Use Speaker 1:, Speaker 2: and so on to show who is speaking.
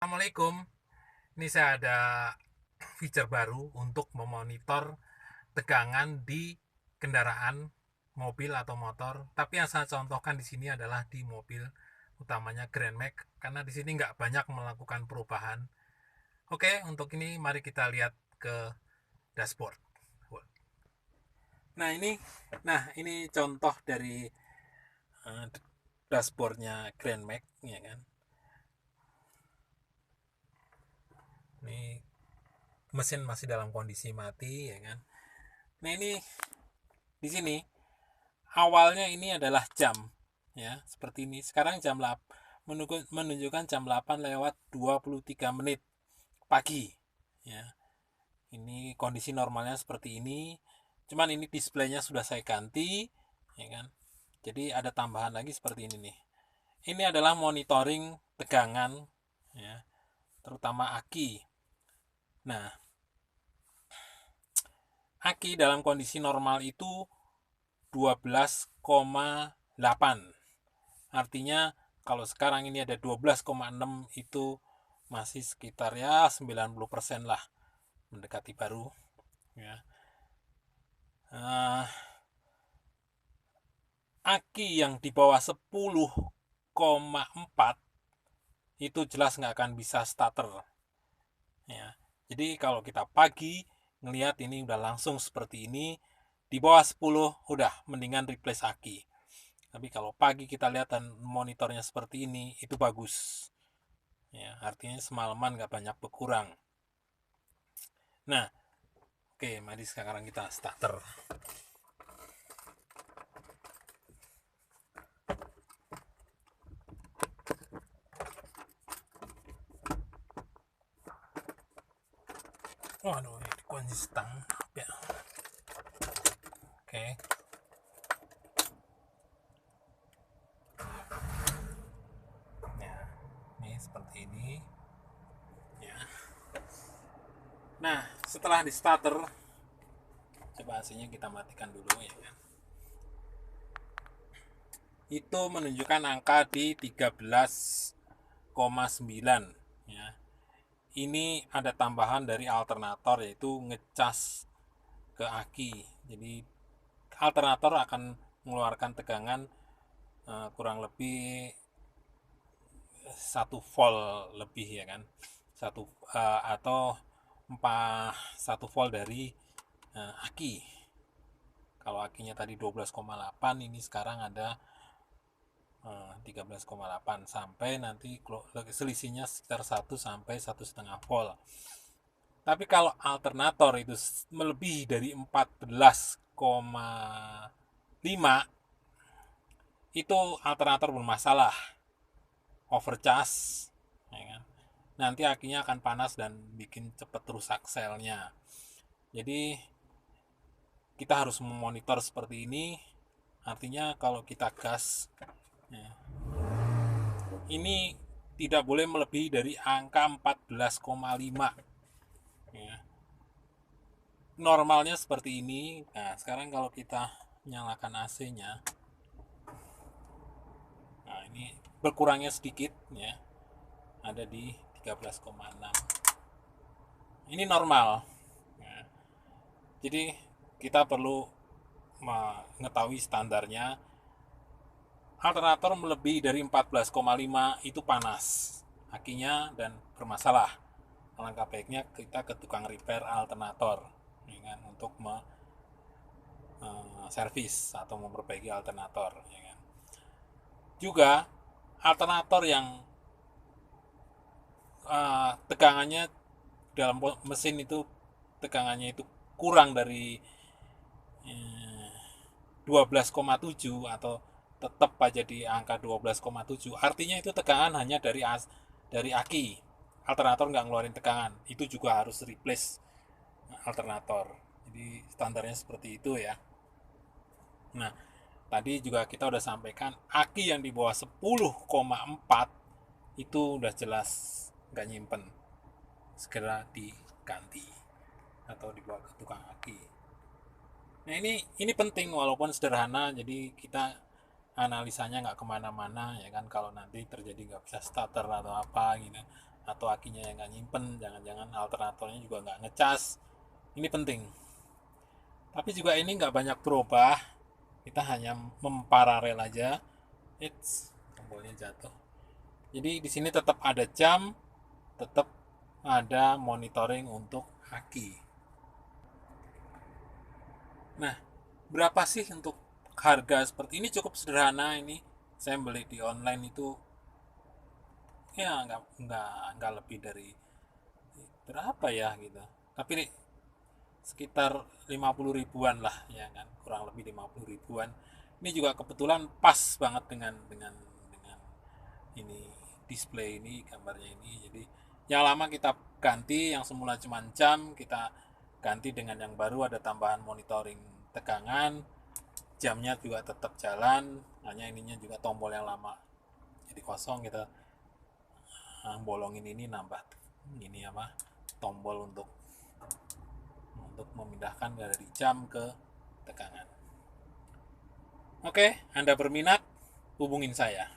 Speaker 1: Assalamualaikum. Ini saya ada feature baru untuk memonitor tegangan di kendaraan mobil atau motor. Tapi yang saya contohkan di sini adalah di mobil utamanya Grand Max karena di sini nggak banyak melakukan perubahan. Oke, untuk ini mari kita lihat ke dashboard. Nah ini contoh dari dashboardnya Grand Max, ya kan? Ini mesin masih dalam kondisi mati, ya kan? Nah ini di sini awalnya ini adalah jam, ya seperti ini. Sekarang jam 8 menunjukkan jam 8 lewat 23 menit pagi, ya. Ini kondisi normalnya seperti ini. Cuman ini displaynya sudah saya ganti, ya kan. Jadi ada tambahan lagi seperti ini nih. Ini adalah monitoring tegangan, ya, terutama aki. Nah, aki dalam kondisi normal itu 12,8. Artinya kalau sekarang ini ada 12,6 itu masih sekitar ya 90% lah, mendekati baru, ya. Aki yang di bawah 10,4 itu jelas nggak akan bisa starter, ya. Jadi kalau kita pagi ngelihat ini udah langsung seperti ini, di bawah 10 udah mendingan replace aki. Tapi kalau pagi kita lihat dan monitornya seperti ini, itu bagus, ya, artinya semalaman nggak banyak berkurang. Nah, oke, mari sekarang kita starter. Waduh, ini kunci stang ya. Oke. Nah, ini seperti ini. Ya. Nah, setelah di starter, coba AC-nya kita matikan dulu, ya kan. Itu menunjukkan angka di 13,9, ya. Ini ada tambahan dari alternator, yaitu ngecas ke aki. Jadi alternator akan mengeluarkan tegangan kurang lebih 1 volt lebih, ya kan, atau 1 volt dari aki. Kalau akinya tadi 12,8, ini sekarang ada 13,8, sampai nanti selisihnya sekitar 1 sampai 1,5 volt. Tapi kalau alternator itu melebihi dari 14,5, itu alternator bermasalah, overcharge, ya kan? Nanti akinya akan panas dan bikin cepat rusak selnya. Jadi kita harus memonitor seperti ini. Artinya kalau kita gas, ya, ini tidak boleh melebihi dari angka 14,5, ya. Normalnya seperti ini. Nah, sekarang kalau kita nyalakan AC-nya, nah ini berkurangnya sedikit, ya, ada di 13,6. Ini normal, ya. Jadi kita perlu mengetahui standarnya. Alternator melebihi dari 14,5 itu panas akinya dan bermasalah. Alangkah baiknya kita ke tukang repair alternator, ya kan, untuk servis atau memperbaiki alternator, ya kan. Juga alternator yang tegangannya dalam mesin itu tegangannya itu kurang dari 12,7 atau tetap aja di angka 12,7, artinya itu tegangan hanya dari aki. Alternator nggak ngeluarin tegangan, itu juga harus replace alternator. Jadi standarnya seperti itu, ya. Nah, tadi juga kita udah sampaikan aki yang di bawah 10,4 itu udah jelas nggak nyimpen, segera diganti atau dibawa ke tukang aki. Nah, ini penting walaupun sederhana, jadi kita analisanya nggak kemana-mana, ya kan. Kalau nanti terjadi nggak bisa starter atau apa gitu, atau akinya yang nggak nyimpen, jangan-jangan alternatornya juga nggak ngecas. Ini penting. Tapi juga ini nggak banyak berubah, kita hanya memparalel aja. Tombolnya jatuh. Jadi di sini tetap ada jam, tetap ada monitoring untuk aki. Nah, berapa sih untuk harga seperti ini? Cukup sederhana ini. Saya beli di online itu ya nggak lebih dari berapa ya gitu. Tapi sekitar 50 ribuan lah ya kan, kurang lebih 50 ribuan. Ini juga kebetulan pas banget dengan ini display ini, gambarnya ini. Jadi yang lama kita ganti, yang semula cuma jam kita ganti dengan yang baru, ada tambahan monitoring tegangan, jamnya juga tetap jalan, hanya ininya juga tombol yang lama jadi kosong, kita bolongin ini, nambah ini apa, tombol untuk memindahkan dari jam ke tegangan. Oke, Anda berminat, hubungin saya.